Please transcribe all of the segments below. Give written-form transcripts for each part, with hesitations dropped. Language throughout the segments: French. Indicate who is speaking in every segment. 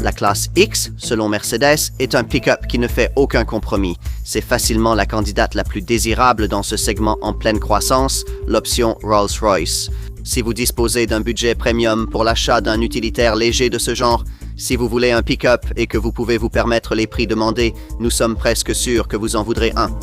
Speaker 1: La classe X, selon Mercedes, est un pick-up qui ne fait aucun compromis. C'est facilement la candidate la plus désirable dans ce segment en pleine croissance, l'option Rolls-Royce. Si vous disposez d'un budget premium pour l'achat d'un utilitaire léger de ce genre, si vous voulez un pick-up et que vous pouvez vous permettre les prix demandés, nous sommes presque sûrs que vous en voudrez un.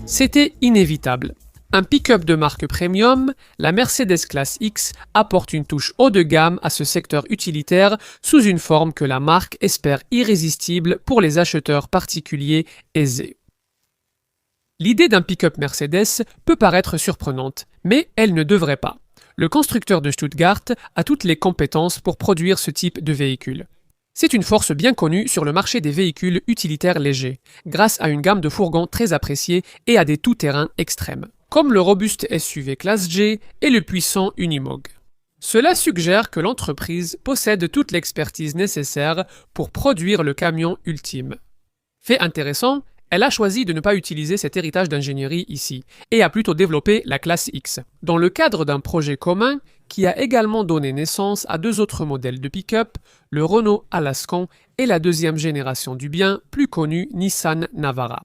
Speaker 2: C'était inévitable. Un pick-up de marque premium, la Mercedes Classe X apporte une touche haut de gamme à ce secteur utilitaire sous une forme que la marque espère irrésistible pour les acheteurs particuliers aisés. L'idée d'un pick-up Mercedes peut paraître surprenante, mais elle ne devrait pas. Le constructeur de Stuttgart a toutes les compétences pour produire ce type de véhicule. C'est une force bien connue sur le marché des véhicules utilitaires légers, grâce à une gamme de fourgons très appréciée et à des tout-terrains extrêmes, comme le robuste SUV Classe G et le puissant Unimog. Cela suggère que l'entreprise possède toute l'expertise nécessaire pour produire le camion ultime. Fait intéressant, elle a choisi de ne pas utiliser cet héritage d'ingénierie ici, et a plutôt développé la Classe X, dans le cadre d'un projet commun qui a également donné naissance à deux autres modèles de pick-up, le Renault Alaskan et la deuxième génération du bien plus connu Nissan Navara.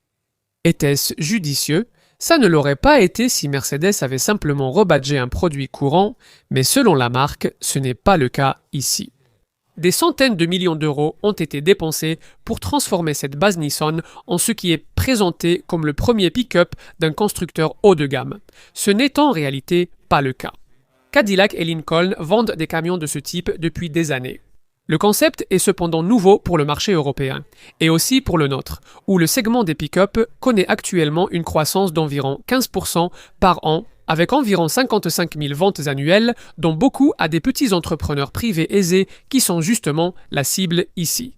Speaker 2: Était-ce judicieux ? Ça ne l'aurait pas été si Mercedes avait simplement rebadgé un produit courant, mais selon la marque, ce n'est pas le cas ici. Des centaines de millions d'euros ont été dépensés pour transformer cette base Nissan en ce qui est présenté comme le premier pick-up d'un constructeur haut de gamme. Ce n'est en réalité pas le cas. Cadillac et Lincoln vendent des camions de ce type depuis des années. Le concept est cependant nouveau pour le marché européen, et aussi pour le nôtre, où le segment des pick-up connaît actuellement une croissance d'environ 15% par an, avec environ 55 000 ventes annuelles, dont beaucoup à des petits entrepreneurs privés aisés qui sont justement la cible ici.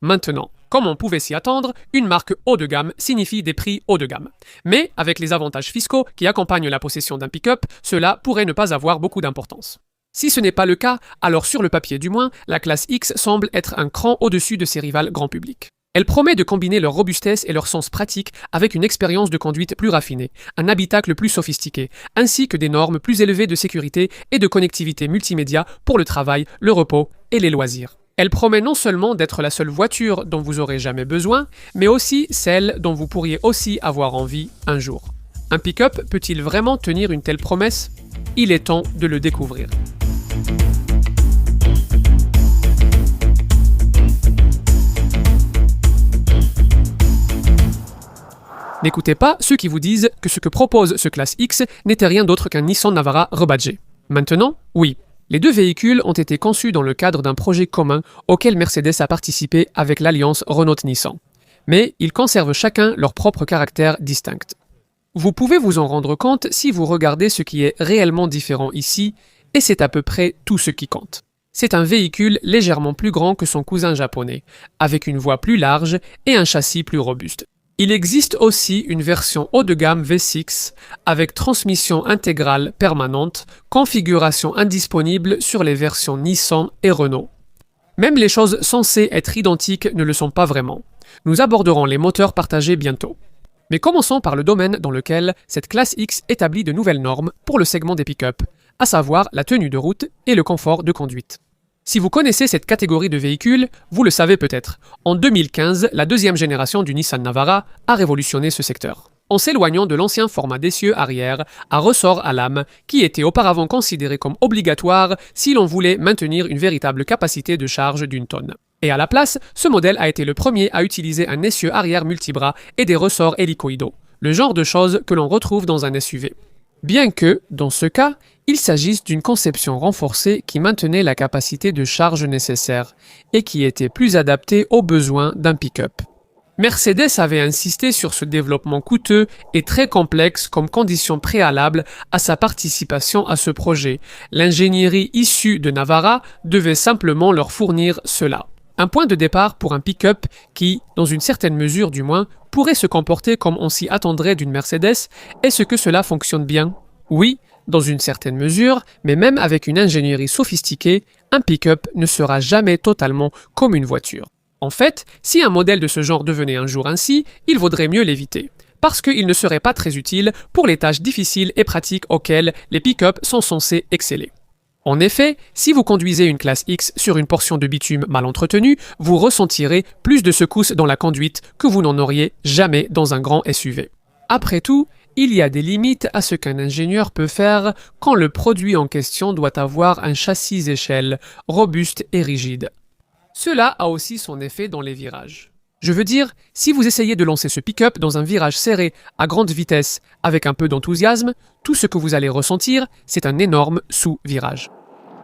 Speaker 2: Maintenant, comme on pouvait s'y attendre, une marque haut de gamme signifie des prix haut de gamme. Mais avec les avantages fiscaux qui accompagnent la possession d'un pick-up, cela pourrait ne pas avoir beaucoup d'importance. Si ce n'est pas le cas, alors sur le papier du moins, la classe X semble être un cran au-dessus de ses rivales grand public. Elle promet de combiner leur robustesse et leur sens pratique avec une expérience de conduite plus raffinée, un habitacle plus sophistiqué, ainsi que des normes plus élevées de sécurité et de connectivité multimédia pour le travail, le repos et les loisirs. Elle promet non seulement d'être la seule voiture dont vous aurez jamais besoin, mais aussi celle dont vous pourriez aussi avoir envie un jour. Un pick-up peut-il vraiment tenir une telle promesse ? Il est temps de le découvrir. N'écoutez pas ceux qui vous disent que ce que propose ce Classe X n'était rien d'autre qu'un Nissan Navara rebadgé. Maintenant, oui. Les deux véhicules ont été conçus dans le cadre d'un projet commun auquel Mercedes a participé avec l'alliance Renault-Nissan. Mais ils conservent chacun leur propre caractère distinct. Vous pouvez vous en rendre compte si vous regardez ce qui est réellement différent ici, et c'est à peu près tout ce qui compte. C'est un véhicule légèrement plus grand que son cousin japonais, avec une voie plus large et un châssis plus robuste. Il existe aussi une version haut de gamme V6 avec transmission intégrale permanente, configuration indisponible sur les versions Nissan et Renault. Même les choses censées être identiques ne le sont pas vraiment. Nous aborderons les moteurs partagés bientôt. Mais commençons par le domaine dans lequel cette classe X établit de nouvelles normes pour le segment des pick-up, à savoir la tenue de route et le confort de conduite. Si vous connaissez cette catégorie de véhicules, vous le savez peut-être. En 2015, la deuxième génération du Nissan Navara a révolutionné ce secteur. En s'éloignant de l'ancien format d'essieu arrière à ressort à lame, qui était auparavant considéré comme obligatoire si l'on voulait maintenir une véritable capacité de charge d'une tonne. Et à la place, ce modèle a été le premier à utiliser un essieu arrière multibras et des ressorts hélicoïdaux, le genre de choses que l'on retrouve dans un SUV. Bien que, dans ce cas, il s'agisse d'une conception renforcée qui maintenait la capacité de charge nécessaire et qui était plus adaptée aux besoins d'un pick-up. Mercedes avait insisté sur ce développement coûteux et très complexe comme condition préalable à sa participation à ce projet. L'ingénierie issue de Navara devait simplement leur fournir cela. Un point de départ pour un pick-up qui, dans une certaine mesure du moins, pourrait se comporter comme on s'y attendrait d'une Mercedes. Est-ce que cela fonctionne bien ? Oui, dans une certaine mesure, mais même avec une ingénierie sophistiquée, un pick-up ne sera jamais totalement comme une voiture. En fait, si un modèle de ce genre devenait un jour ainsi, il vaudrait mieux l'éviter. parce qu'il ne serait pas très utile pour les tâches difficiles et pratiques auxquelles les pick-up sont censés exceller. En effet, si vous conduisez une classe X sur une portion de bitume mal entretenue, vous ressentirez plus de secousses dans la conduite que vous n'en auriez jamais dans un grand SUV. Après tout, il y a des limites à ce qu'un ingénieur peut faire quand le produit en question doit avoir un châssis échelle robuste et rigide. Cela a aussi son effet dans les virages. Je veux dire, si vous essayez de lancer ce pick-up dans un virage serré à grande vitesse avec un peu d'enthousiasme, tout ce que vous allez ressentir, c'est un énorme sous-virage.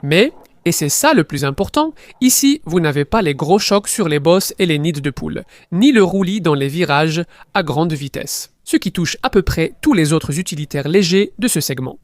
Speaker 2: Mais, et c'est ça le plus important, ici, vous n'avez pas les gros chocs sur les bosses et les nids de poules, ni le roulis dans les virages à grande vitesse, ce qui touche à peu près tous les autres utilitaires légers de ce segment.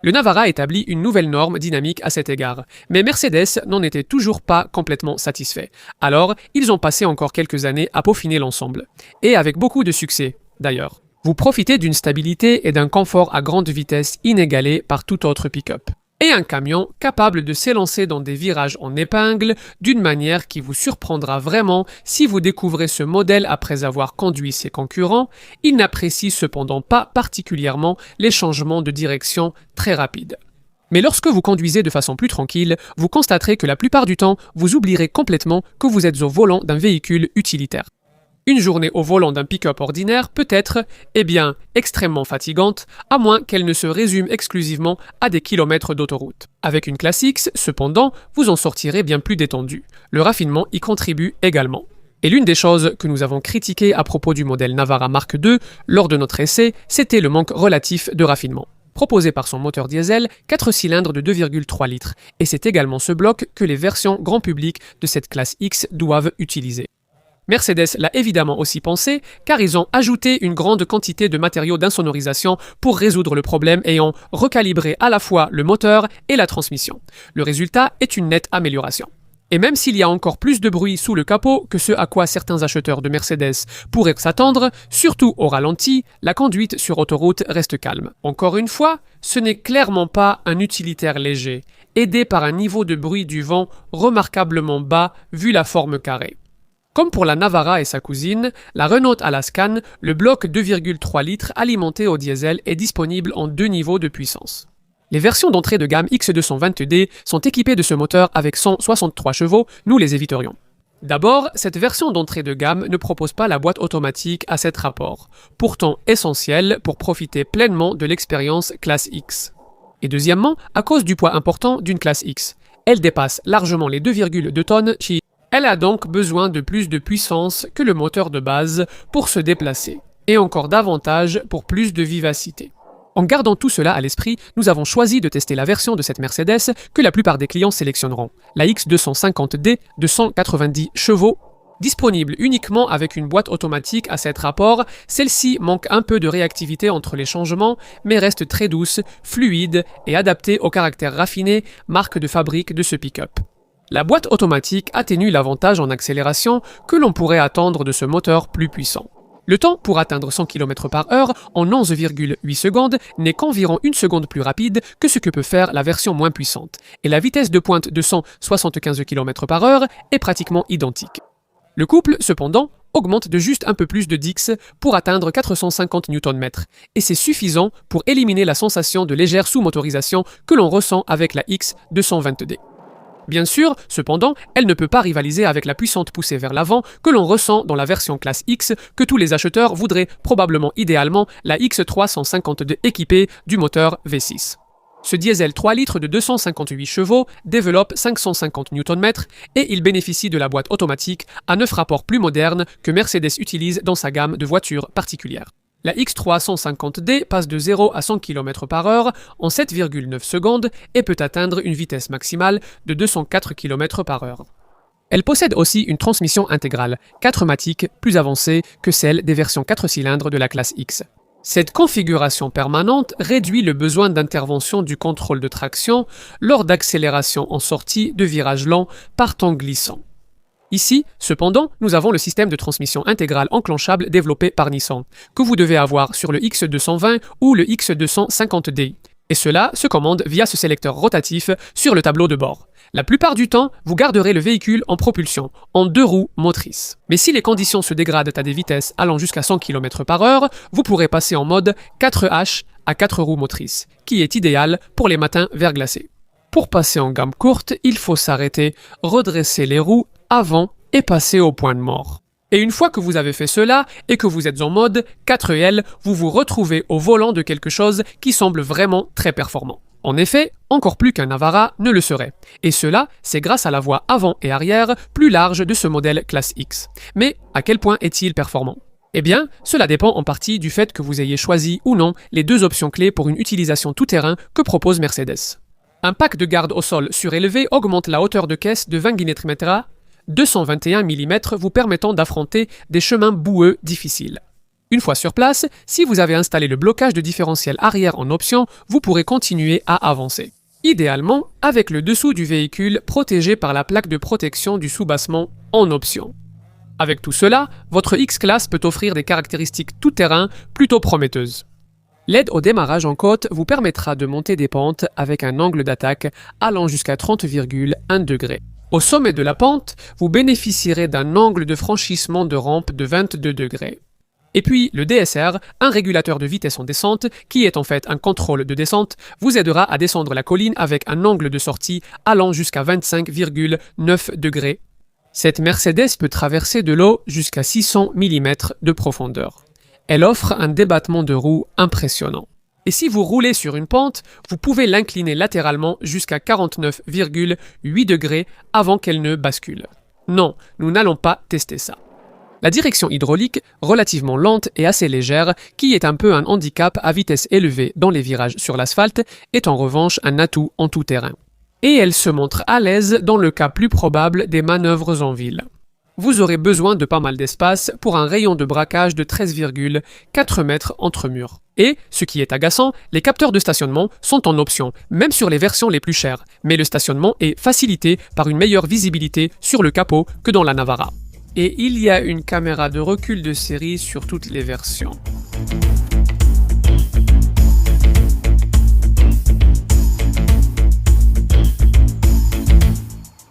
Speaker 2: Le Navara établit une nouvelle norme dynamique à cet égard, mais Mercedes n'en était toujours pas complètement satisfait. Alors, ils ont passé encore quelques années à peaufiner l'ensemble. Et avec beaucoup de succès, d'ailleurs. Vous profitez d'une stabilité et d'un confort à grande vitesse inégalés par tout autre pick-up. Et un camion capable de s'élancer dans des virages en épingle d'une manière qui vous surprendra vraiment si vous découvrez ce modèle après avoir conduit ses concurrents. Il n'apprécie cependant pas particulièrement les changements de direction très rapides. Mais lorsque vous conduisez de façon plus tranquille, vous constaterez que la plupart du temps, vous oublierez complètement que vous êtes au volant d'un véhicule utilitaire. Une journée au volant d'un pick-up ordinaire peut être, extrêmement fatigante, à moins qu'elle ne se résume exclusivement à des kilomètres d'autoroute. Avec une classe X, cependant, vous en sortirez bien plus détendu. Le raffinement y contribue également. Et l'une des choses que nous avons critiquées à propos du modèle Navara Mark II lors de notre essai, c'était le manque relatif de raffinement. Proposé par son moteur diesel, 4 cylindres de 2,3 litres, et c'est également ce bloc que les versions grand public de cette classe X doivent utiliser. Mercedes l'a évidemment aussi pensé, car ils ont ajouté une grande quantité de matériaux d'insonorisation pour résoudre le problème et ont recalibré à la fois le moteur et la transmission. Le résultat est une nette amélioration. Et même s'il y a encore plus de bruit sous le capot que ce à quoi certains acheteurs de Mercedes pourraient s'attendre, surtout au ralenti, la conduite sur autoroute reste calme. Encore une fois, ce n'est clairement pas un utilitaire léger, aidé par un niveau de bruit du vent remarquablement bas vu la forme carrée. Comme pour la Navara et sa cousine, la Renault Alaskan, le bloc 2,3 litres alimenté au diesel est disponible en 2 niveaux de puissance. Les versions d'entrée de gamme X220D sont équipées de ce moteur avec 163 chevaux, nous les éviterions. D'abord, cette version d'entrée de gamme ne propose pas la boîte automatique à 7 rapports, pourtant essentielle pour profiter pleinement de l'expérience classe X. Et deuxièmement, à cause du poids important d'une classe X, elle dépasse largement les 2,2 tonnes. Elle a donc besoin de plus de puissance que le moteur de base pour se déplacer, et encore davantage pour plus de vivacité. En gardant tout cela à l'esprit, nous avons choisi de tester la version de cette Mercedes que la plupart des clients sélectionneront, la X250D de 190 chevaux. Disponible uniquement avec une boîte automatique à 7 rapports, celle-ci manque un peu de réactivité entre les changements, mais reste très douce, fluide et adaptée au caractère raffiné, marque de fabrique de ce pick-up. La boîte automatique atténue l'avantage en accélération que l'on pourrait attendre de ce moteur plus puissant. Le temps pour atteindre 100 km/h en 11,8 secondes n'est qu'environ 1 seconde plus rapide que ce que peut faire la version moins puissante, et la vitesse de pointe de 175 km/h est pratiquement identique. Le couple, cependant, augmente de juste un peu plus de Dix pour atteindre 450 Nm, et c'est suffisant pour éliminer la sensation de légère sous-motorisation que l'on ressent avec la X220D. Bien sûr, cependant, elle ne peut pas rivaliser avec la puissante poussée vers l'avant que l'on ressent dans la version classe X que tous les acheteurs voudraient probablement idéalement la X352 équipée du moteur V6. Ce diesel 3 litres de 258 chevaux développe 550 Nm et il bénéficie de la boîte automatique à 9 rapports plus moderne que Mercedes utilise dans sa gamme de voitures particulières. La X350D passe de 0 à 100 km/h en 7,9 secondes et peut atteindre une vitesse maximale de 204 km/h. Elle possède aussi une transmission intégrale, 4matic, plus avancée que celle des versions 4 cylindres de la classe X. Cette configuration permanente réduit le besoin d'intervention du contrôle de traction lors d'accélération en sortie de virage lent par temps glissant. Ici, cependant, nous avons le système de transmission intégrale enclenchable développé par Nissan, que vous devez avoir sur le X220 ou le X250D. Et cela se commande via ce sélecteur rotatif sur le tableau de bord. La plupart du temps, vous garderez le véhicule en propulsion, en 2 roues motrices. Mais si les conditions se dégradent à des vitesses allant jusqu'à 100 km/h, vous pourrez passer en mode 4H à 4 roues motrices, qui est idéal pour les matins verglacés. Pour passer en gamme courte, il faut s'arrêter, redresser les roues avant et passer au point de mort. Et une fois que vous avez fait cela et que vous êtes en mode 4L, vous vous retrouvez au volant de quelque chose qui semble vraiment très performant. En effet, encore plus qu'un Navara ne le serait. Et cela, c'est grâce à la voie avant et arrière plus large de ce modèle classe X. Mais à quel point est-il performant ? Eh bien, cela dépend en partie du fait que vous ayez choisi ou non les 2 options clés pour une utilisation tout-terrain que propose Mercedes. Un pack de garde au sol surélevé augmente la hauteur de caisse de 20 Gnm, 221 mm vous permettant d'affronter des chemins boueux difficiles. Une fois sur place, si vous avez installé le blocage de différentiel arrière en option, vous pourrez continuer à avancer. Idéalement, avec le dessous du véhicule protégé par la plaque de protection du soubassement en option. Avec tout cela, votre X-Class peut offrir des caractéristiques tout-terrain plutôt prometteuses. L'aide au démarrage en côte vous permettra de monter des pentes avec un angle d'attaque allant jusqu'à 30,1 degrés. Au sommet de la pente, vous bénéficierez d'un angle de franchissement de rampe de 22 degrés. Et puis, le DSR, un régulateur de vitesse en descente, qui est en fait un contrôle de descente, vous aidera à descendre la colline avec un angle de sortie allant jusqu'à 25,9 degrés. Cette Mercedes peut traverser de l'eau jusqu'à 600 mm de profondeur. Elle offre un débattement de roue impressionnant. Et si vous roulez sur une pente, vous pouvez l'incliner latéralement jusqu'à 49,8 degrés avant qu'elle ne bascule. Non, nous n'allons pas tester ça. La direction hydraulique, relativement lente et assez légère, qui est un peu un handicap à vitesse élevée dans les virages sur l'asphalte, est en revanche un atout en tout terrain. Et elle se montre à l'aise dans le cas plus probable des manœuvres en ville. Vous aurez besoin de pas mal d'espace pour un rayon de braquage de 13,4 mètres entre murs. Et, ce qui est agaçant, les capteurs de stationnement sont en option, même sur les versions les plus chères, mais le stationnement est facilité par une meilleure visibilité sur le capot que dans la Navara. Et il y a une caméra de recul de série sur toutes les versions.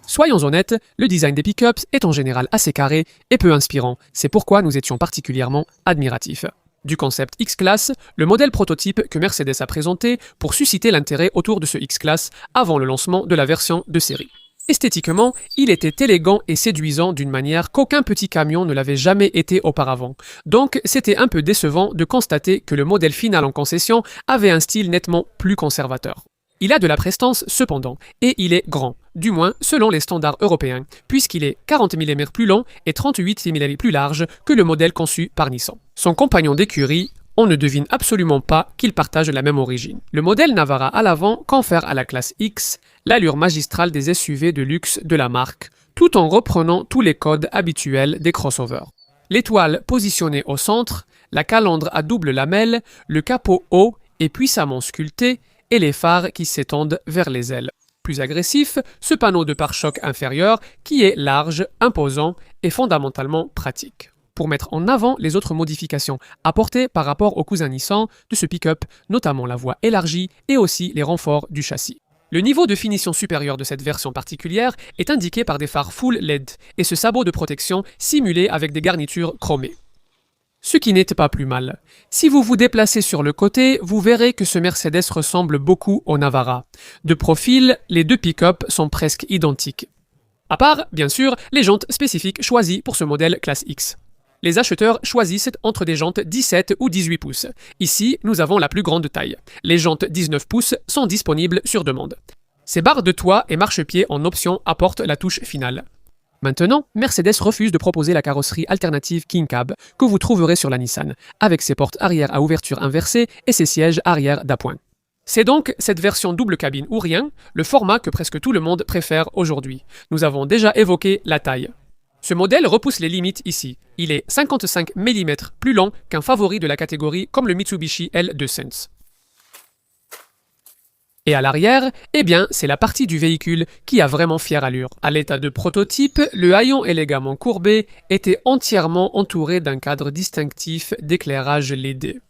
Speaker 2: Soyons honnêtes, le design des pick-ups est en général assez carré et peu inspirant, c'est pourquoi nous étions particulièrement admiratifs. Du concept X-Class, le modèle prototype que Mercedes a présenté pour susciter l'intérêt autour de ce X-Class avant le lancement de la version de série. Esthétiquement, il était élégant et séduisant d'une manière qu'aucun petit camion ne l'avait jamais été auparavant. Donc, c'était un peu décevant de constater que le modèle final en concession avait un style nettement plus conservateur. Il a de la prestance cependant, et il est grand, du moins selon les standards européens, puisqu'il est 40 mm plus long et 38 mm plus large que le modèle conçu par Nissan. Son compagnon d'écurie, on ne devine absolument pas qu'ils partagent la même origine. Le modèle Navara à l'avant confère à la classe X l'allure magistrale des SUV de luxe de la marque, tout en reprenant tous les codes habituels des crossovers. L'étoile positionnée au centre, la calandre à double lamelle, le capot haut et puissamment sculpté, et les phares qui s'étendent vers les ailes. Plus agressif, ce panneau de pare-choc inférieur qui est large, imposant et fondamentalement pratique. Pour mettre en avant les autres modifications apportées par rapport au cousin Nissan de ce pick-up, notamment la voie élargie et aussi les renforts du châssis. Le niveau de finition supérieur de cette version particulière est indiqué par des phares full LED et ce sabot de protection simulé avec des garnitures chromées. Ce qui n'était pas plus mal. Si vous vous déplacez sur le côté, vous verrez que ce Mercedes ressemble beaucoup au Navara. De profil, les 2 pick-up sont presque identiques. À part, bien sûr, les jantes spécifiques choisies pour ce modèle classe X. Les acheteurs choisissent entre des jantes 17 ou 18 pouces. Ici, nous avons la plus grande taille. Les jantes 19 pouces sont disponibles sur demande. Ces barres de toit et marchepieds en option apportent la touche finale. Maintenant, Mercedes refuse de proposer la carrosserie alternative King Cab que vous trouverez sur la Nissan, avec ses portes arrière à ouverture inversée et ses sièges arrière d'appoint. C'est donc cette version double cabine ou rien, le format que presque tout le monde préfère aujourd'hui. Nous avons déjà évoqué la taille. Ce modèle repousse les limites ici. Il est 55 mm plus long qu'un favori de la catégorie comme le Mitsubishi L2Sense. Et à l'arrière, eh bien, c'est la partie du véhicule qui a vraiment fière allure. À l'état de prototype, le haillon élégamment courbé était entièrement entouré d'un cadre distinctif d'éclairage LED.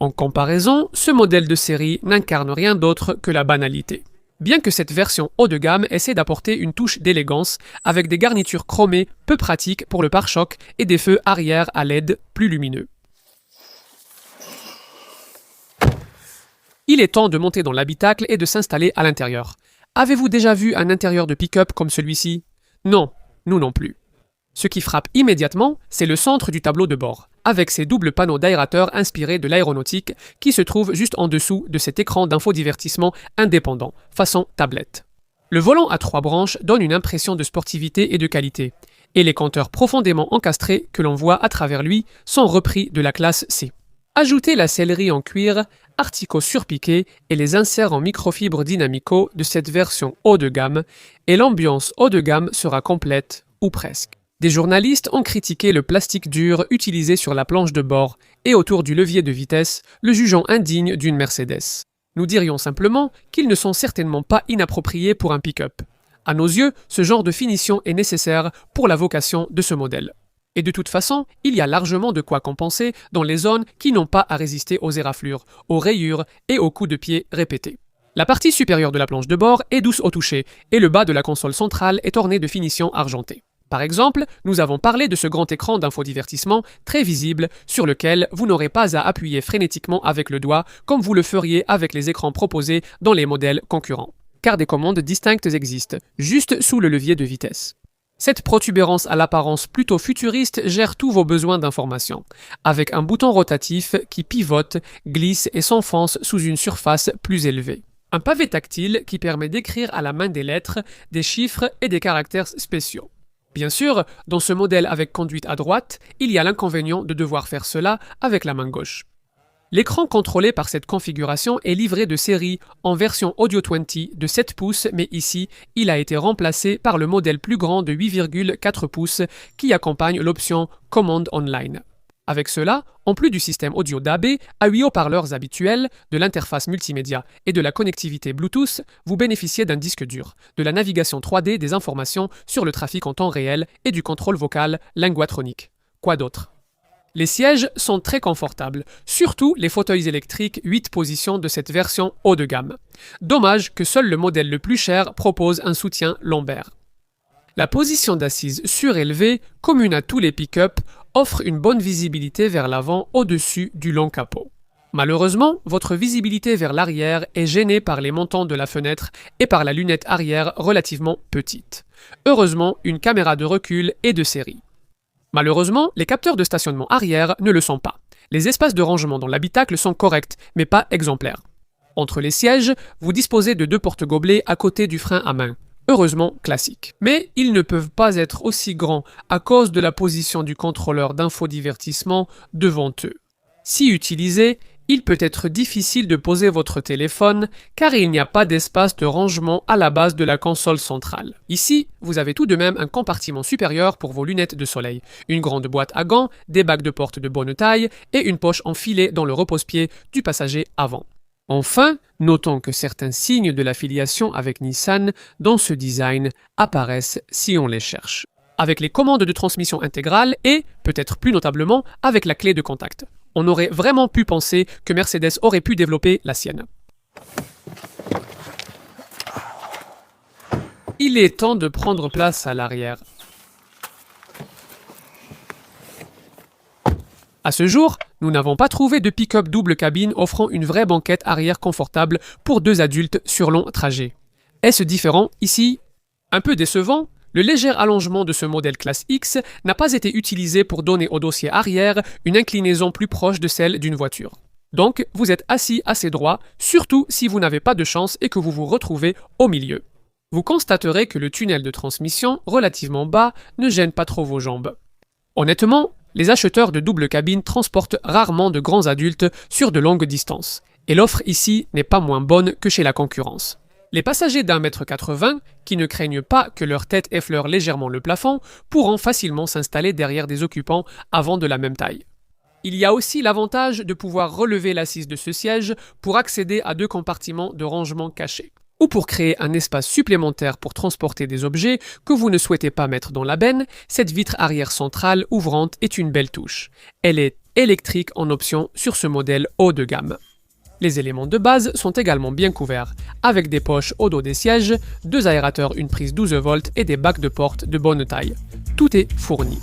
Speaker 2: En comparaison, ce modèle de série n'incarne rien d'autre que la banalité. Bien que cette version haut de gamme essaie d'apporter une touche d'élégance avec des garnitures chromées peu pratiques pour le pare-choc et des feux arrière à LED plus lumineux. Il est temps de monter dans l'habitacle et de s'installer à l'intérieur. Avez-vous déjà vu un intérieur de pick-up comme celui-ci? Non, nous non plus. Ce qui frappe immédiatement, c'est le centre du tableau de bord, avec ses doubles panneaux d'aérateurs inspirés de l'aéronautique qui se trouvent juste en dessous de cet écran d'infodivertissement indépendant, façon tablette. Le volant à 3 branches donne une impression de sportivité et de qualité, et les compteurs profondément encastrés que l'on voit à travers lui sont repris de la classe C. Ajoutez la sellerie en cuir, articots surpiqués et les inserts en microfibre dynamico de cette version haut de gamme, et l'ambiance haut de gamme sera complète, ou presque. Des journalistes ont critiqué le plastique dur utilisé sur la planche de bord et autour du levier de vitesse, le jugeant indigne d'une Mercedes. Nous dirions simplement qu'ils ne sont certainement pas inappropriés pour un pick-up. À nos yeux, ce genre de finition est nécessaire pour la vocation de ce modèle. Et de toute façon, il y a largement de quoi compenser dans les zones qui n'ont pas à résister aux éraflures, aux rayures et aux coups de pied répétés. La partie supérieure de la planche de bord est douce au toucher et le bas de la console centrale est orné de finitions argentées. Par exemple, nous avons parlé de ce grand écran d'infodivertissement très visible sur lequel vous n'aurez pas à appuyer frénétiquement avec le doigt comme vous le feriez avec les écrans proposés dans les modèles concurrents, car des commandes distinctes existent, juste sous le levier de vitesse. Cette protubérance à l'apparence plutôt futuriste gère tous vos besoins d'information, avec un bouton rotatif qui pivote, glisse et s'enfonce sous une surface plus élevée. Un pavé tactile qui permet d'écrire à la main des lettres, des chiffres et des caractères spéciaux. Bien sûr, dans ce modèle avec conduite à droite, il y a l'inconvénient de devoir faire cela avec la main gauche. L'écran contrôlé par cette configuration est livré de série en version Audio 20 de 7 pouces, mais ici, il a été remplacé par le modèle plus grand de 8,4 pouces qui accompagne l'option Command Online. Avec cela, en plus du système audio DAB, à 8 haut-parleurs habituels, de l'interface multimédia et de la connectivité Bluetooth, vous bénéficiez d'un disque dur, de la navigation 3D des informations sur le trafic en temps réel et du contrôle vocal linguatronique. Quoi d'autre? Les sièges sont très confortables, surtout les fauteuils électriques 8 positions de cette version haut de gamme. Dommage que seul le modèle le plus cher propose un soutien lombaire. La position d'assise surélevée, commune à tous les pick-up, offre une bonne visibilité vers l'avant au-dessus du long capot. Malheureusement, votre visibilité vers l'arrière est gênée par les montants de la fenêtre et par la lunette arrière relativement petite. Heureusement, une caméra de recul est de série. Malheureusement, les capteurs de stationnement arrière ne le sont pas. Les espaces de rangement dans l'habitacle sont corrects, mais pas exemplaires. Entre les sièges, vous disposez de 2 porte-gobelets à côté du frein à main. Heureusement classique. Mais ils ne peuvent pas être aussi grands à cause de la position du contrôleur d'infodivertissement devant eux. Si utilisé, il peut être difficile de poser votre téléphone car il n'y a pas d'espace de rangement à la base de la console centrale. Ici, vous avez tout de même un compartiment supérieur pour vos lunettes de soleil, une grande boîte à gants, des bagues de porte de bonne taille et une poche enfilée dans le repose-pied du passager avant. Enfin, notons que certains signes de l'affiliation avec Nissan dans ce design apparaissent si on les cherche. Avec les commandes de transmission intégrale et, peut-être plus notablement, avec la clé de contact. On aurait vraiment pu penser que Mercedes aurait pu développer la sienne. Il est temps de prendre place à l'arrière. À ce jour, nous n'avons pas trouvé de pick-up double cabine offrant une vraie banquette arrière confortable pour 2 adultes sur long trajet. Est-ce différent ici? Un peu décevant, le léger allongement de ce modèle classe X n'a pas été utilisé pour donner au dossier arrière une inclinaison plus proche de celle d'une voiture. Donc, vous êtes assis assez droit, surtout si vous n'avez pas de chance et que vous vous retrouvez au milieu. Vous constaterez que le tunnel de transmission, relativement bas, ne gêne pas trop vos jambes. Honnêtement, les acheteurs de double cabine transportent rarement de grands adultes sur de longues distances, et l'offre ici n'est pas moins bonne que chez la concurrence. Les passagers d'1,80 m, qui ne craignent pas que leur tête effleure légèrement le plafond, pourront facilement s'installer derrière des occupants avant de la même taille. Il y a aussi l'avantage de pouvoir relever l'assise de ce siège pour accéder à 2 compartiments de rangement cachés, ou pour créer un espace supplémentaire pour transporter des objets que vous ne souhaitez pas mettre dans la benne. Cette vitre arrière centrale ouvrante est une belle touche. Elle est électrique en option sur ce modèle haut de gamme. Les éléments de base sont également bien couverts, avec des poches au dos des sièges, 2 aérateurs, une prise 12 volts et des bacs de porte de bonne taille. Tout est fourni.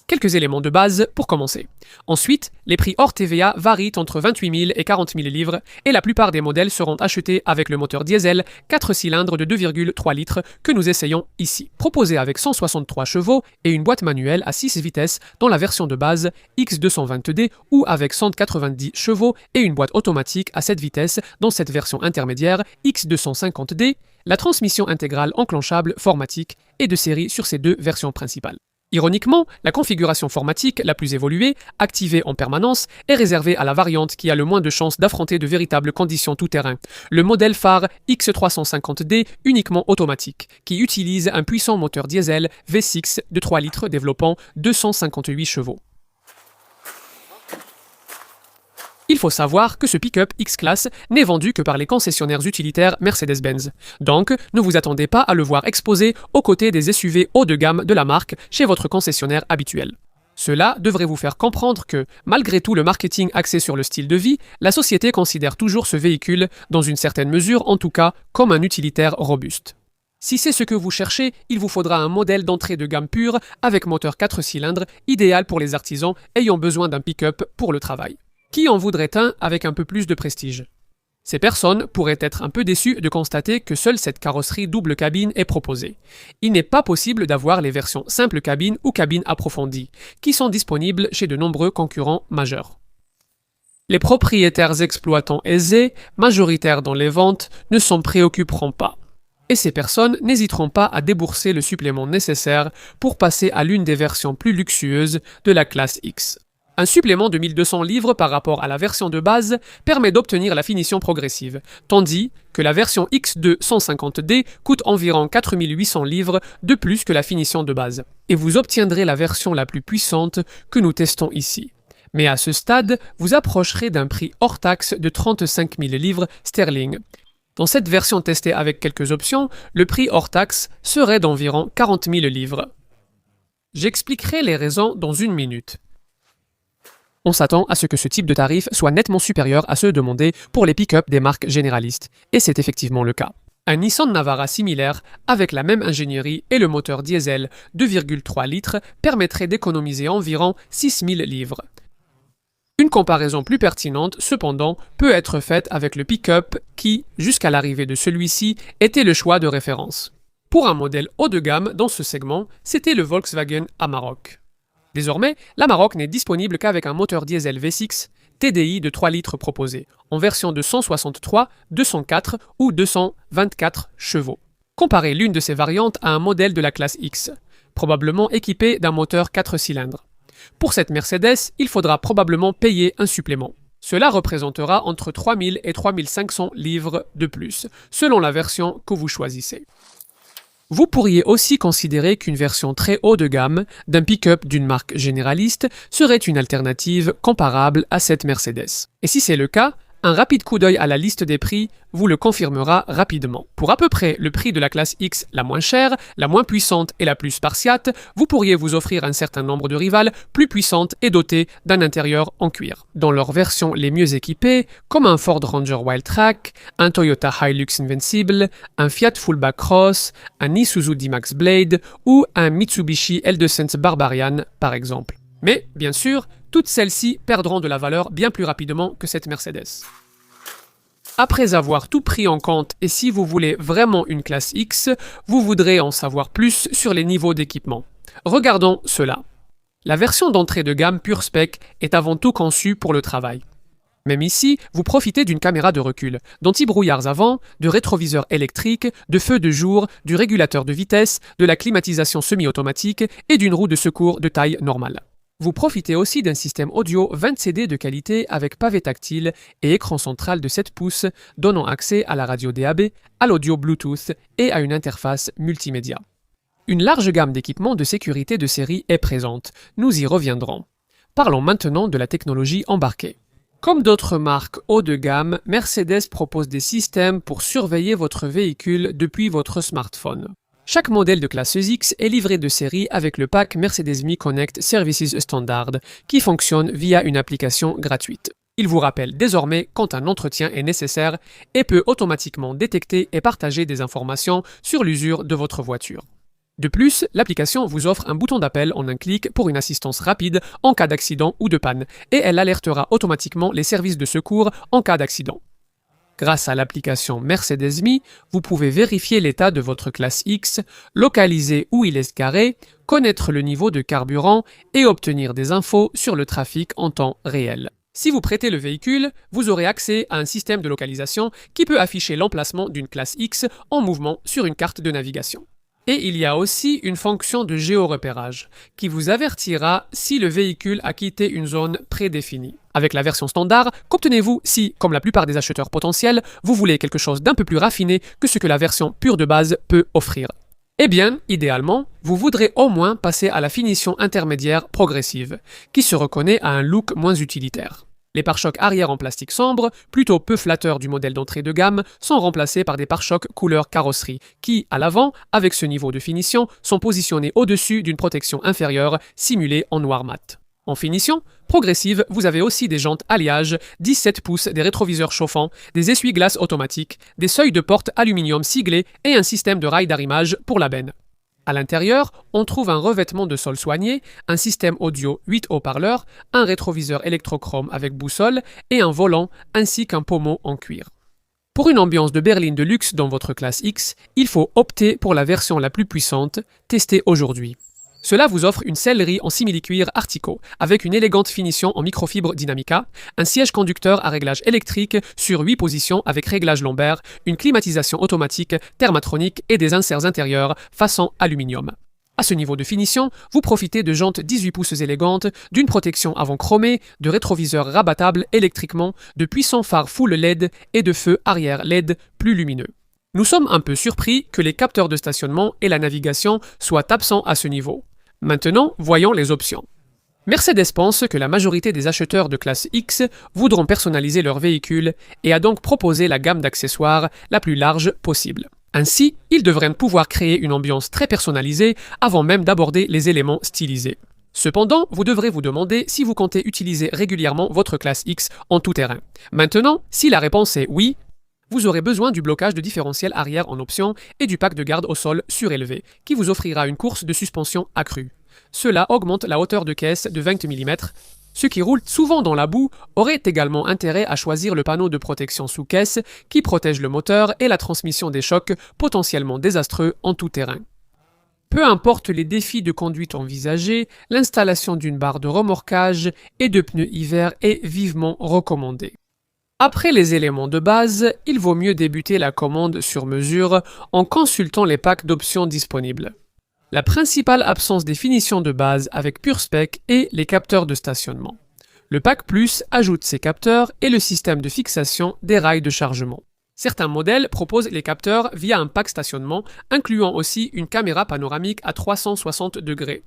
Speaker 2: Quelques éléments de base pour commencer. Ensuite, les prix hors TVA varient entre 28 000 et 40 000 livres et la plupart des modèles seront achetés avec le moteur diesel 4 cylindres de 2,3 litres que nous essayons ici. Proposé avec 163 chevaux et une boîte manuelle à 6 vitesses dans la version de base X220D ou avec 190 chevaux et une boîte automatique à 7 vitesses dans cette version intermédiaire X250D, la transmission intégrale enclenchable formatique est de série sur ces 2 versions principales. Ironiquement, la configuration formatique la plus évoluée, activée en permanence, est réservée à la variante qui a le moins de chances d'affronter de véritables conditions tout-terrain, le modèle phare X350D uniquement automatique, qui utilise un puissant moteur diesel V6 de 3 litres développant 258 chevaux. Il faut savoir que ce pick-up X-Class n'est vendu que par les concessionnaires utilitaires Mercedes-Benz. Donc, ne vous attendez pas à le voir exposé aux côtés des SUV haut de gamme de la marque chez votre concessionnaire habituel. Cela devrait vous faire comprendre que, malgré tout le marketing axé sur le style de vie, la société considère toujours ce véhicule, dans une certaine mesure en tout cas, comme un utilitaire robuste. Si c'est ce que vous cherchez, il vous faudra un modèle d'entrée de gamme pure avec moteur 4 cylindres, idéal pour les artisans ayant besoin d'un pick-up pour le travail. Qui en voudrait un avec un peu plus de prestige? Ces personnes pourraient être un peu déçues de constater que seule cette carrosserie double cabine est proposée. Il n'est pas possible d'avoir les versions simple cabine ou cabine approfondie, qui sont disponibles chez de nombreux concurrents majeurs. Les propriétaires exploitants aisés, majoritaires dans les ventes, ne s'en préoccuperont pas. Et ces personnes n'hésiteront pas à débourser le supplément nécessaire pour passer à l'une des versions plus luxueuses de la classe X. Un supplément de 1200 livres par rapport à la version de base permet d'obtenir la finition progressive, tandis que la version X2 150D coûte environ 4800 livres de plus que la finition de base. Et vous obtiendrez la version la plus puissante que nous testons ici. Mais à ce stade, vous approcherez d'un prix hors taxe de 35 000 livres sterling. Dans cette version testée avec quelques options, le prix hors taxe serait d'environ 40 000 livres. J'expliquerai les raisons dans une minute. On s'attend à ce que ce type de tarif soit nettement supérieur à ceux demandés pour les pick-up des marques généralistes, et c'est effectivement le cas. Un Nissan Navara similaire, avec la même ingénierie et le moteur diesel 2,3 litres, permettrait d'économiser environ 6 000 livres. Une comparaison plus pertinente, cependant, peut être faite avec le pick-up qui, jusqu'à l'arrivée de celui-ci, était le choix de référence. Pour un modèle haut de gamme dans ce segment, c'était le Volkswagen Amarok. Désormais, l'Amarok n'est disponible qu'avec un moteur diesel V6 TDI de 3 litres proposé, en version de 163, 204 ou 224 chevaux. Comparez l'une de ces variantes à un modèle de la classe X, probablement équipé d'un moteur 4 cylindres. Pour cette Mercedes, il faudra probablement payer un supplément. Cela représentera entre 3 000 et 3 500 livres de plus, selon la version que vous choisissez. Vous pourriez aussi considérer qu'une version très haut de gamme d'un pick-up d'une marque généraliste serait une alternative comparable à cette Mercedes. Et si c'est le cas, un rapide coup d'œil à la liste des prix vous le confirmera rapidement. Pour à peu près le prix de la classe X la moins chère, la moins puissante et la plus spartiate, vous pourriez vous offrir un certain nombre de rivales plus puissantes et dotées d'un intérieur en cuir. Dans leurs versions les mieux équipées, comme un Ford Ranger Wildtrak, un Toyota Hilux Invincible, un Fiat Fullback Cross, un Isuzu D-Max Blade ou un Mitsubishi L200 Barbarian par exemple. Mais, bien sûr, toutes celles-ci perdront de la valeur bien plus rapidement que cette Mercedes. Après avoir tout pris en compte et si vous voulez vraiment une classe X, vous voudrez en savoir plus sur les niveaux d'équipement. Regardons cela. La version d'entrée de gamme Pure Spec est avant tout conçue pour le travail. Même ici, vous profitez d'une caméra de recul, d'anti-brouillards avant, de rétroviseurs électriques, de feux de jour, du régulateur de vitesse, de la climatisation semi-automatique et d'une roue de secours de taille normale. Vous profitez aussi d'un système audio 20 CD de qualité avec pavé tactile et écran central de 7 pouces donnant accès à la radio DAB, à l'audio Bluetooth et à une interface multimédia. Une large gamme d'équipements de sécurité de série est présente, nous y reviendrons. Parlons maintenant de la technologie embarquée. Comme d'autres marques haut de gamme, Mercedes propose des systèmes pour surveiller votre véhicule depuis votre smartphone. Chaque modèle de classe X est livré de série avec le pack Mercedes Me Connect Services Standard, qui fonctionne via une application gratuite. Il vous rappelle désormais quand un entretien est nécessaire et peut automatiquement détecter et partager des informations sur l'usure de votre voiture. De plus, l'application vous offre un bouton d'appel en un clic pour une assistance rapide en cas d'accident ou de panne, et elle alertera automatiquement les services de secours en cas d'accident. Grâce à l'application Mercedes Me, vous pouvez vérifier l'état de votre classe X, localiser où il est garé, connaître le niveau de carburant et obtenir des infos sur le trafic en temps réel. Si vous prêtez le véhicule, vous aurez accès à un système de localisation qui peut afficher l'emplacement d'une classe X en mouvement sur une carte de navigation. Et il y a aussi une fonction de géorepérage qui vous avertira si le véhicule a quitté une zone prédéfinie. Avec la version standard, qu'obtenez-vous si, comme la plupart des acheteurs potentiels, vous voulez quelque chose d'un peu plus raffiné que ce que la version pure de base peut offrir? Eh bien, idéalement, vous voudrez au moins passer à la finition intermédiaire progressive, qui se reconnaît à un look moins utilitaire. Les pare-chocs arrière en plastique sombre, plutôt peu flatteurs du modèle d'entrée de gamme, sont remplacés par des pare-chocs couleur carrosserie, qui, à l'avant, avec ce niveau de finition, sont positionnés au-dessus d'une protection inférieure simulée en noir mat. En finition progressive, vous avez aussi des jantes alliage, 17 pouces, des rétroviseurs chauffants, des essuie-glaces automatiques, des seuils de porte aluminium siglés et un système de rails d'arrimage pour la benne. À l'intérieur, on trouve un revêtement de sol soigné, un système audio 8 haut-parleurs, un rétroviseur électrochrome avec boussole et un volant ainsi qu'un pommeau en cuir. Pour une ambiance de berline de luxe dans votre classe X, il faut opter pour la version la plus puissante, testée aujourd'hui. Cela vous offre une sellerie en simili-cuir Artico, avec une élégante finition en microfibre Dynamica, un siège conducteur à réglage électrique sur 8 positions avec réglage lombaire, une climatisation automatique, thermatronique et des inserts intérieurs façon aluminium. À ce niveau de finition, vous profitez de jantes 18 pouces élégantes, d'une protection avant chromée, de rétroviseurs rabattables électriquement, de puissants phares full LED et de feux arrière LED plus lumineux. Nous sommes un peu surpris que les capteurs de stationnement et la navigation soient absents à ce niveau. Maintenant, voyons les options. Mercedes pense que la majorité des acheteurs de classe X voudront personnaliser leur véhicule et a donc proposé la gamme d'accessoires la plus large possible. Ainsi, ils devraient pouvoir créer une ambiance très personnalisée avant même d'aborder les éléments stylisés. Cependant, vous devrez vous demander si vous comptez utiliser régulièrement votre classe X en tout terrain. Maintenant, si la réponse est oui, vous aurez besoin du blocage de différentiel arrière en option et du pack de garde au sol surélevé, qui vous offrira une course de suspension accrue. Cela augmente la hauteur de caisse de 20 mm. Ceux qui roulent souvent dans la boue auraient également intérêt à choisir le panneau de protection sous caisse qui protège le moteur et la transmission des chocs potentiellement désastreux en tout terrain. Peu importe les défis de conduite envisagés, l'installation d'une barre de remorquage et de pneus hiver est vivement recommandée. Après les éléments de base, il vaut mieux débuter la commande sur mesure en consultant les packs d'options disponibles. La principale absence des finitions de base avec PureSpec est les capteurs de stationnement. Le pack Plus ajoute ces capteurs et le système de fixation des rails de chargement. Certains modèles proposent les capteurs via un pack stationnement, incluant aussi une caméra panoramique à 360 degrés.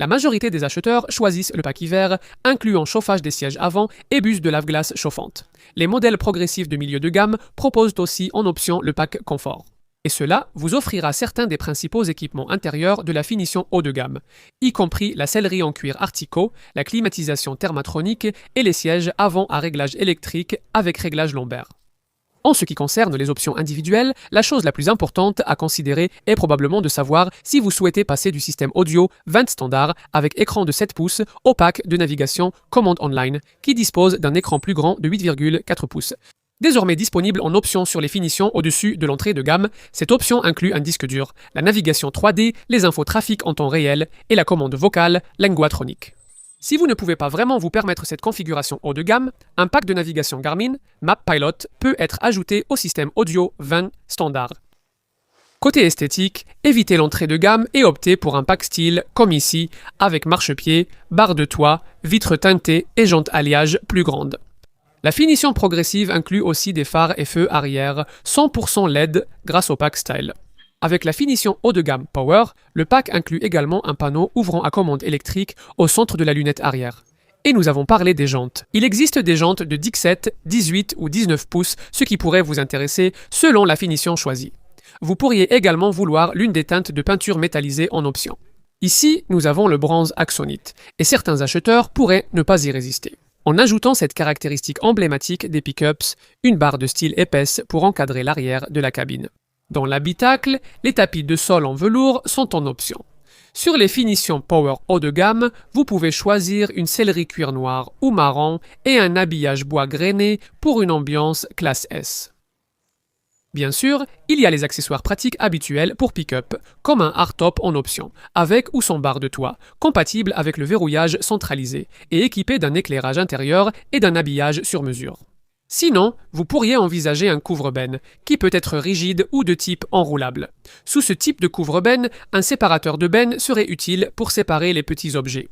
Speaker 2: La majorité des acheteurs choisissent le pack hiver, incluant chauffage des sièges avant et buse de lave-glace chauffante. Les modèles progressifs de milieu de gamme proposent aussi en option le pack confort. Et cela vous offrira certains des principaux équipements intérieurs de la finition haut de gamme, y compris la sellerie en cuir Artico, la climatisation thermatronique et les sièges avant à réglage électrique avec réglage lombaire. En ce qui concerne les options individuelles, la chose la plus importante à considérer est probablement de savoir si vous souhaitez passer du système audio 20 standard avec écran de 7 pouces au pack de navigation commande online qui dispose d'un écran plus grand de 8,4 pouces. Désormais disponible en option sur les finitions au-dessus de l'entrée de gamme, cette option inclut un disque dur, la navigation 3D, les infos trafic en temps réel et la commande vocale Linguatronic. Si vous ne pouvez pas vraiment vous permettre cette configuration haut de gamme, un pack de navigation Garmin, Map Pilot, peut être ajouté au système audio 20 standard. Côté esthétique, évitez l'entrée de gamme et optez pour un pack style comme ici, avec marchepied, barre de toit, vitres teintées et jantes alliage plus grandes. La finition progressive inclut aussi des phares et feux arrière 100% LED grâce au pack Style. Avec la finition haut de gamme Power, le pack inclut également un panneau ouvrant à commande électrique au centre de la lunette arrière. Et nous avons parlé des jantes. Il existe des jantes de 17, 18 ou 19 pouces, ce qui pourrait vous intéresser selon la finition choisie. Vous pourriez également vouloir l'une des teintes de peinture métallisée en option. Ici, nous avons le bronze axonite, et certains acheteurs pourraient ne pas y résister. En ajoutant cette caractéristique emblématique des pick-ups, une barre de style épaisse pour encadrer l'arrière de la cabine. Dans l'habitacle, les tapis de sol en velours sont en option. Sur les finitions Power haut de gamme, vous pouvez choisir une sellerie cuir noir ou marron et un habillage bois grainé pour une ambiance classe S. Bien sûr, il y a les accessoires pratiques habituels pour pick-up, comme un hardtop en option, avec ou sans barre de toit, compatible avec le verrouillage centralisé et équipé d'un éclairage intérieur et d'un habillage sur mesure. Sinon, vous pourriez envisager un couvre-benne, qui peut être rigide ou de type enroulable. Sous ce type de couvre-benne, un séparateur de benne serait utile pour séparer les petits objets.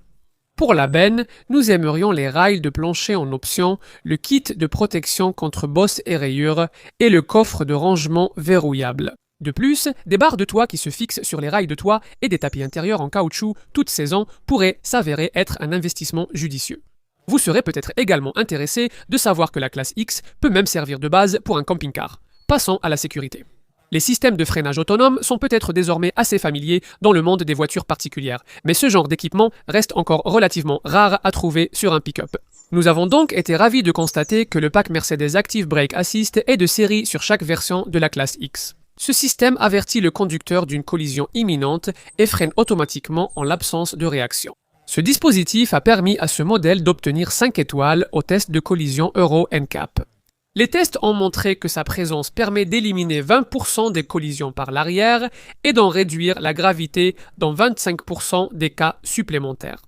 Speaker 2: Pour la benne, nous aimerions les rails de plancher en option, le kit de protection contre bosses et rayures et le coffre de rangement verrouillable. De plus, des barres de toit qui se fixent sur les rails de toit et des tapis intérieurs en caoutchouc toute saison pourraient s'avérer être un investissement judicieux. Vous serez peut-être également intéressé de savoir que la classe X peut même servir de base pour un camping-car. Passons à la sécurité. Les systèmes de freinage autonome sont peut-être désormais assez familiers dans le monde des voitures particulières, mais ce genre d'équipement reste encore relativement rare à trouver sur un pick-up. Nous avons donc été ravis de constater que le pack Mercedes Active Brake Assist est de série sur chaque version de la classe X. Ce système avertit le conducteur d'une collision imminente et freine automatiquement en l'absence de réaction. Ce dispositif a permis à ce modèle d'obtenir 5 étoiles au test de collision Euro NCAP. Les tests ont montré que sa présence permet d'éliminer 20% des collisions par l'arrière et d'en réduire la gravité dans 25% des cas supplémentaires.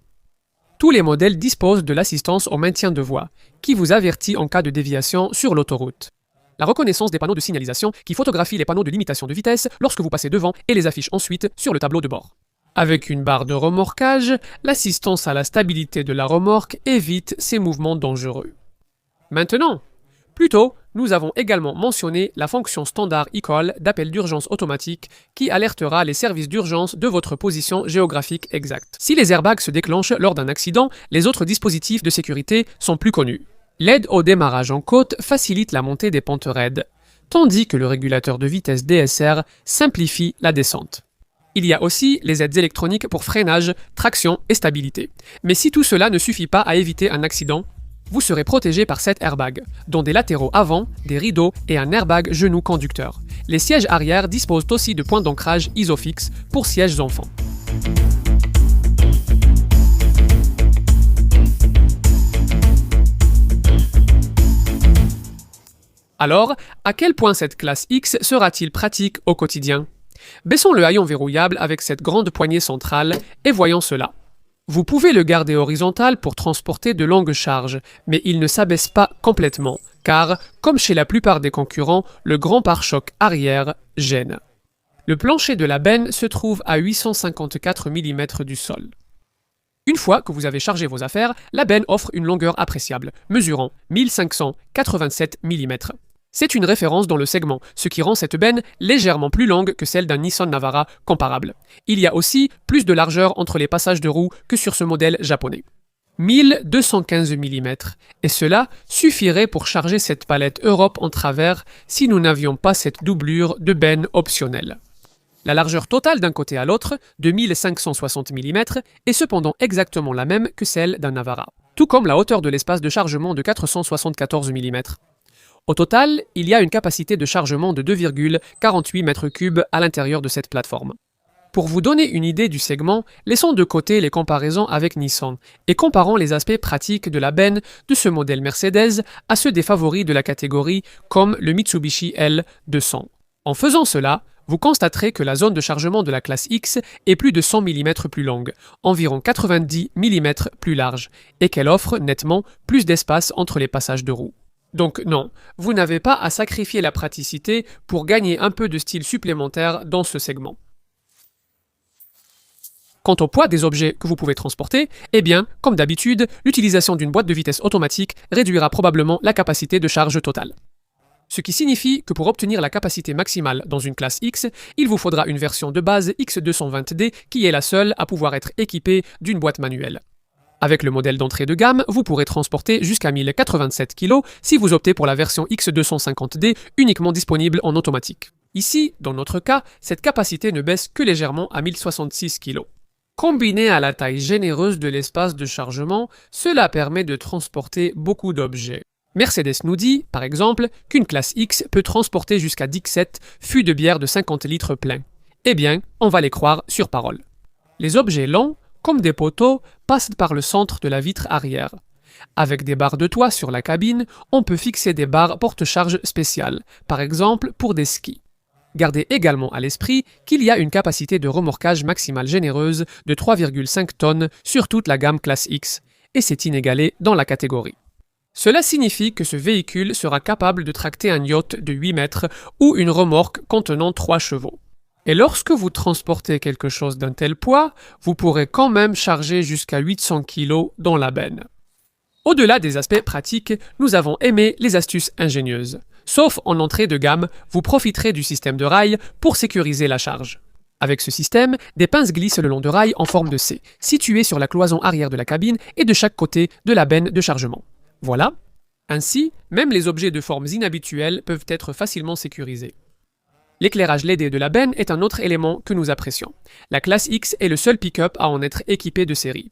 Speaker 2: Tous les modèles disposent de l'assistance au maintien de voie, qui vous avertit en cas de déviation sur l'autoroute. La reconnaissance des panneaux de signalisation qui photographie les panneaux de limitation de vitesse lorsque vous passez devant et les affiche ensuite sur le tableau de bord. Avec une barre de remorquage, l'assistance à la stabilité de la remorque évite ces mouvements dangereux. Maintenant, plus tôt, nous avons également mentionné la fonction standard e-call d'appel d'urgence automatique qui alertera les services d'urgence de votre position géographique exacte. Si les airbags se déclenchent lors d'un accident, les autres dispositifs de sécurité sont plus connus. L'aide au démarrage en côte facilite la montée des pentes raides, tandis que le régulateur de vitesse DSR simplifie la descente. Il y a aussi les aides électroniques pour freinage, traction et stabilité. Mais si tout cela ne suffit pas à éviter un accident, vous serez protégé par 7 airbags, dont des latéraux avant, des rideaux et un airbag genou conducteur. Les sièges arrière disposent aussi de points d'ancrage Isofix pour sièges enfants. Alors, à quel point cette classe X sera-t-il pratique au quotidien ? Baissons le haillon verrouillable avec cette grande poignée centrale et voyons cela. Vous pouvez le garder horizontal pour transporter de longues charges, mais il ne s'abaisse pas complètement, car, comme chez la plupart des concurrents, le grand pare-choc arrière gêne. Le plancher de la benne se trouve à 854 mm du sol. Une fois que vous avez chargé vos affaires, la benne offre une longueur appréciable, mesurant 1587 mm. C'est une référence dans le segment, ce qui rend cette benne légèrement plus longue que celle d'un Nissan Navara comparable. Il y a aussi plus de largeur entre les passages de roues que sur ce modèle japonais. 1215 mm, et cela suffirait pour charger cette palette Europe en travers si nous n'avions pas cette doublure de benne optionnelle. La largeur totale d'un côté à l'autre, de 1560 mm, est cependant exactement la même que celle d'un Navara, tout comme la hauteur de l'espace de chargement de 474 mm. Au total, il y a une capacité de chargement de 2,48 m3 à l'intérieur de cette plateforme. Pour vous donner une idée du segment, laissons de côté les comparaisons avec Nissan et comparons les aspects pratiques de la benne de ce modèle Mercedes à ceux des favoris de la catégorie comme le Mitsubishi L200. En faisant cela, vous constaterez que la zone de chargement de la classe X est plus de 100 mm plus longue, environ 90 mm plus large, et qu'elle offre nettement plus d'espace entre les passages de roues. Donc non, vous n'avez pas à sacrifier la praticité pour gagner un peu de style supplémentaire dans ce segment. Quant au poids des objets que vous pouvez transporter, eh bien, comme d'habitude, l'utilisation d'une boîte de vitesse automatique réduira probablement la capacité de charge totale. Ce qui signifie que pour obtenir la capacité maximale dans une classe X, il vous faudra une version de base X220D qui est la seule à pouvoir être équipée d'une boîte manuelle. Avec le modèle d'entrée de gamme, vous pourrez transporter jusqu'à 1087 kg si vous optez pour la version X250D uniquement disponible en automatique. Ici, dans notre cas, cette capacité ne baisse que légèrement à 1066 kg. Combiné à la taille généreuse de l'espace de chargement, cela permet de transporter beaucoup d'objets. Mercedes nous dit, par exemple, qu'une classe X peut transporter jusqu'à 17 fûts de bière de 50 litres pleins. Eh bien, on va les croire sur parole. Les objets longs, comme des poteaux, passent par le centre de la vitre arrière. Avec des barres de toit sur la cabine, on peut fixer des barres porte-charges spéciales, par exemple pour des skis. Gardez également à l'esprit qu'il y a une capacité de remorquage maximale généreuse de 3,5 tonnes sur toute la gamme classe X, et c'est inégalé dans la catégorie. Cela signifie que ce véhicule sera capable de tracter un yacht de 8 mètres ou une remorque contenant 3 chevaux. Et lorsque vous transportez quelque chose d'un tel poids, vous pourrez quand même charger jusqu'à 800 kg dans la benne. Au-delà des aspects pratiques, nous avons aimé les astuces ingénieuses. Sauf en entrée de gamme, vous profiterez du système de rails pour sécuriser la charge. Avec ce système, des pinces glissent le long de rails en forme de C, situées sur la cloison arrière de la cabine et de chaque côté de la benne de chargement. Voilà. Ainsi, même les objets de formes inhabituelles peuvent être facilement sécurisés. L'éclairage LED de la benne est un autre élément que nous apprécions. La classe X est le seul pick-up à en être équipé de série.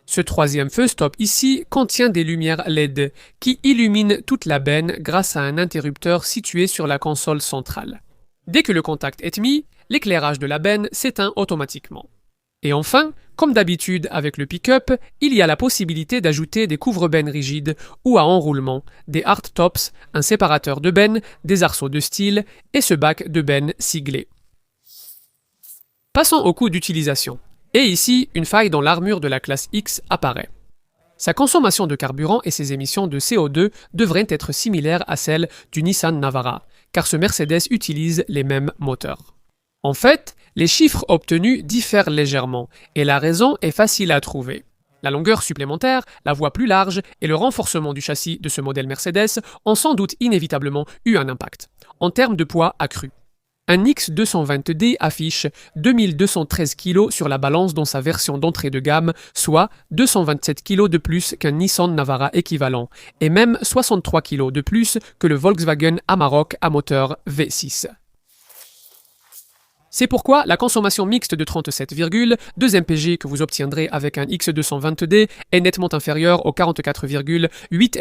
Speaker 2: Ce troisième feu stop ici contient des lumières LED qui illuminent toute la benne grâce à un interrupteur situé sur la console centrale. Dès que le contact est mis, l'éclairage de la benne s'éteint automatiquement. Et enfin, comme d'habitude avec le pick-up, il y a la possibilité d'ajouter des couvre-bennes rigides ou à enroulement, des hardtops, un séparateur de benne, des arceaux de style et ce bac de benne siglé. Passons au coût d'utilisation. Et ici, une faille dans l'armure de la classe X apparaît. Sa consommation de carburant et ses émissions de CO2 devraient être similaires à celles du Nissan Navara, car ce Mercedes utilise les mêmes moteurs. En fait, les chiffres obtenus diffèrent légèrement, et la raison est facile à trouver. La longueur supplémentaire, la voie plus large et le renforcement du châssis de ce modèle Mercedes ont sans doute inévitablement eu un impact, en termes de poids accru. Un X220D affiche 2213 kg sur la balance dans sa version d'entrée de gamme, soit 227 kg de plus qu'un Nissan Navara équivalent, et même 63 kg de plus que le Volkswagen Amarok à moteur V6. C'est pourquoi la consommation mixte de 37,2 mpg que vous obtiendrez avec un X220D est nettement inférieure aux 44,8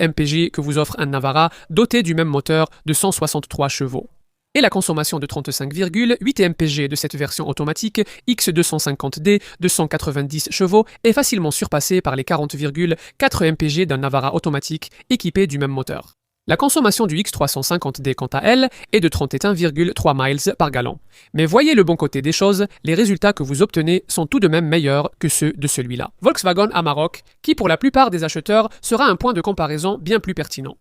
Speaker 2: mpg que vous offre un Navara doté du même moteur de 163 chevaux. Et la consommation de 35,8 mpg de cette version automatique X250D de 190 chevaux est facilement surpassée par les 40,4 mpg d'un Navara automatique équipé du même moteur. La consommation du X350D quant à elle est de 31,3 miles par gallon. Mais voyez le bon côté des choses, les résultats que vous obtenez sont tout de même meilleurs que ceux de celui-là. Volkswagen Amarok, qui pour la plupart des acheteurs sera un point de comparaison bien plus pertinent.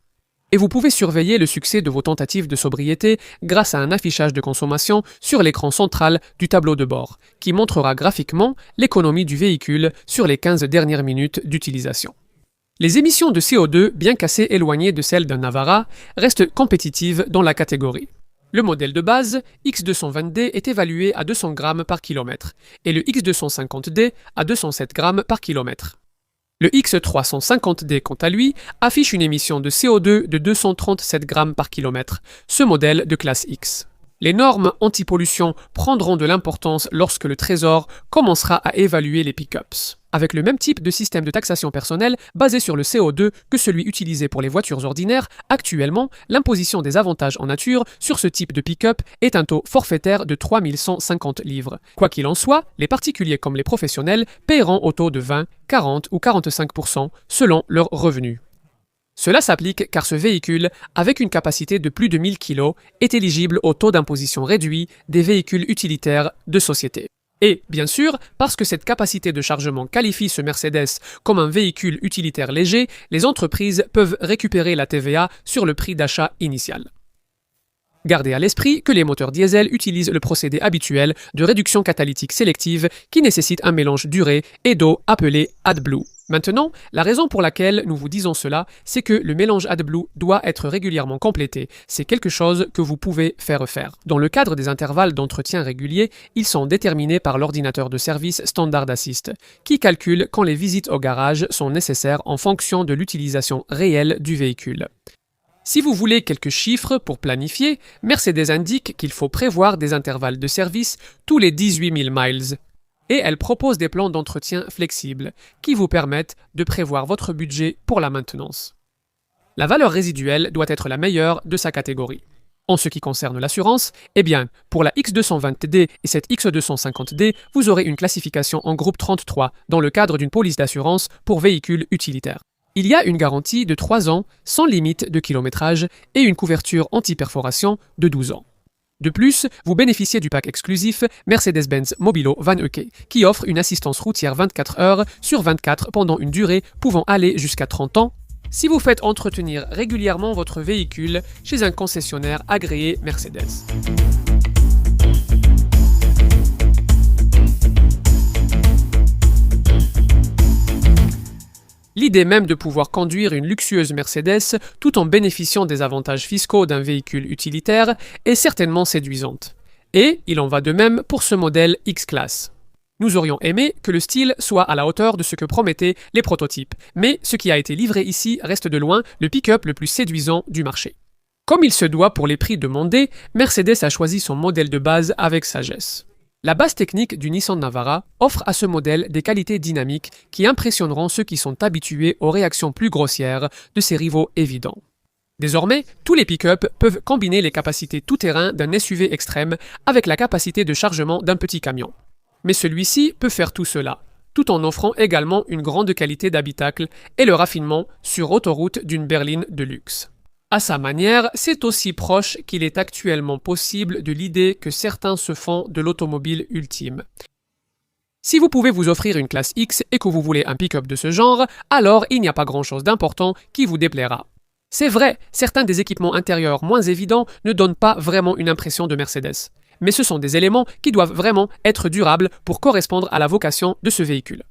Speaker 2: Et vous pouvez surveiller le succès de vos tentatives de sobriété grâce à un affichage de consommation sur l'écran central du tableau de bord, qui montrera graphiquement l'économie du véhicule sur les 15 dernières minutes d'utilisation. Les émissions de CO2, bien qu'assez éloignées de celles d'un Navara, restent compétitives dans la catégorie. Le modèle de base, X220D, est évalué à 200 grammes par kilomètre et le X250D à 207 grammes par kilomètre. Le X350D, quant à lui, affiche une émission de CO2 de 237 grammes par kilomètre, ce modèle de classe X. Les normes anti-pollution prendront de l'importance lorsque le Trésor commencera à évaluer les pick-ups. Avec le même type de système de taxation personnelle basé sur le CO2 que celui utilisé pour les voitures ordinaires, actuellement, l'imposition des avantages en nature sur ce type de pick-up est un taux forfaitaire de 3150 livres. Quoi qu'il en soit, les particuliers comme les professionnels paieront au taux de 20, 40 ou 45% selon leurs revenus. Cela s'applique car ce véhicule, avec une capacité de plus de 1000 kg, est éligible au taux d'imposition réduit des véhicules utilitaires de société. Et, bien sûr, parce que cette capacité de chargement qualifie ce Mercedes comme un véhicule utilitaire léger, les entreprises peuvent récupérer la TVA sur le prix d'achat initial. Gardez à l'esprit que les moteurs diesel utilisent le procédé habituel de réduction catalytique sélective qui nécessite un mélange d'urée et d'eau appelé AdBlue. Maintenant, la raison pour laquelle nous vous disons cela, c'est que le mélange AdBlue doit être régulièrement complété. C'est quelque chose que vous pouvez faire. Dans le cadre des intervalles d'entretien réguliers, ils sont déterminés par l'ordinateur de service Standard Assist, qui calcule quand les visites au garage sont nécessaires en fonction de l'utilisation réelle du véhicule. Si vous voulez quelques chiffres pour planifier, Mercedes indique qu'il faut prévoir des intervalles de service tous les 18 000 miles. Et elle propose des plans d'entretien flexibles qui vous permettent de prévoir votre budget pour la maintenance. La valeur résiduelle doit être la meilleure de sa catégorie. En ce qui concerne l'assurance, eh bien, pour la X220D et cette X250D, vous aurez une classification en groupe 33 dans le cadre d'une police d'assurance pour véhicules utilitaires. Il y a une garantie de 3 ans sans limite de kilométrage et une couverture anti-perforation de 12 ans. De plus, vous bénéficiez du pack exclusif Mercedes-Benz Mobilo Van Euke, qui offre une assistance routière 24 heures sur 24 pendant une durée pouvant aller jusqu'à 30 ans, si vous faites entretenir régulièrement votre véhicule chez un concessionnaire agréé Mercedes. L'idée même de pouvoir conduire une luxueuse Mercedes tout en bénéficiant des avantages fiscaux d'un véhicule utilitaire est certainement séduisante. Et il en va de même pour ce modèle X-Class. Nous aurions aimé que le style soit à la hauteur de ce que promettaient les prototypes, mais ce qui a été livré ici reste de loin le pick-up le plus séduisant du marché. Comme il se doit pour les prix demandés, Mercedes a choisi son modèle de base avec sagesse. La base technique du Nissan Navara offre à ce modèle des qualités dynamiques qui impressionneront ceux qui sont habitués aux réactions plus grossières de ses rivaux évidents. Désormais, tous les pick-up peuvent combiner les capacités tout-terrain d'un SUV extrême avec la capacité de chargement d'un petit camion. Mais celui-ci peut faire tout cela, tout en offrant également une grande qualité d'habitacle et le raffinement sur autoroute d'une berline de luxe. À sa manière, c'est aussi proche qu'il est actuellement possible de l'idée que certains se font de l'automobile ultime. Si vous pouvez vous offrir une classe X et que vous voulez un pick-up de ce genre, alors il n'y a pas grand-chose d'important qui vous déplaira. C'est vrai, certains des équipements intérieurs moins évidents ne donnent pas vraiment une impression de Mercedes. Mais ce sont des éléments qui doivent vraiment être durables pour correspondre à la vocation de ce véhicule.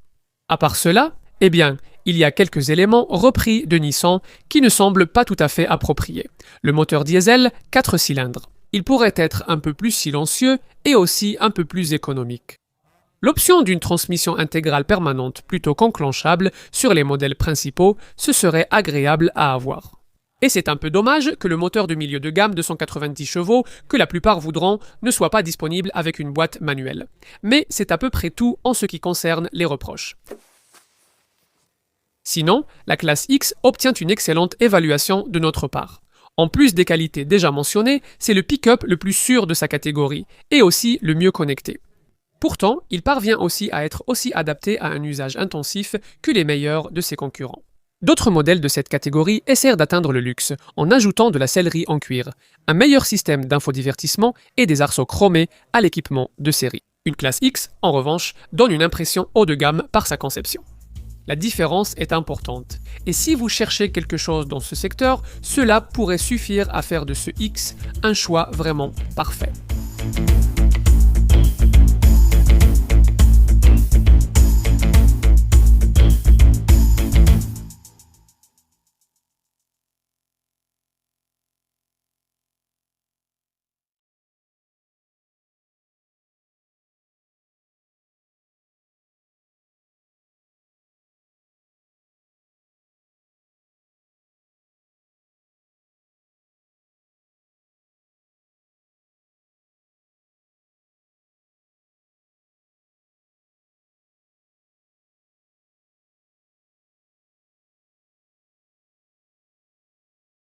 Speaker 2: À part cela, eh bien, il y a quelques éléments repris de Nissan qui ne semblent pas tout à fait appropriés. Le moteur diesel, 4 cylindres. Il pourrait être un peu plus silencieux et aussi un peu plus économique. L'option d'une transmission intégrale permanente plutôt qu'enclenchable sur les modèles principaux, ce serait agréable à avoir. Et c'est un peu dommage que le moteur de milieu de gamme de 190 chevaux, que la plupart voudront, ne soit pas disponible avec une boîte manuelle. Mais c'est à peu près tout en ce qui concerne les reproches. Sinon, la classe X obtient une excellente évaluation de notre part. En plus des qualités déjà mentionnées, c'est le pick-up le plus sûr de sa catégorie, et aussi le mieux connecté. Pourtant, il parvient aussi à être aussi adapté à un usage intensif que les meilleurs de ses concurrents. D'autres modèles de cette catégorie essaient d'atteindre le luxe, en ajoutant de la sellerie en cuir, un meilleur système d'infodivertissement et des arceaux chromés à l'équipement de série. Une classe X, en revanche, donne une impression haut de gamme par sa conception. La différence est importante, et si vous cherchez quelque chose dans ce secteur, cela pourrait suffire à faire de ce X un choix vraiment parfait.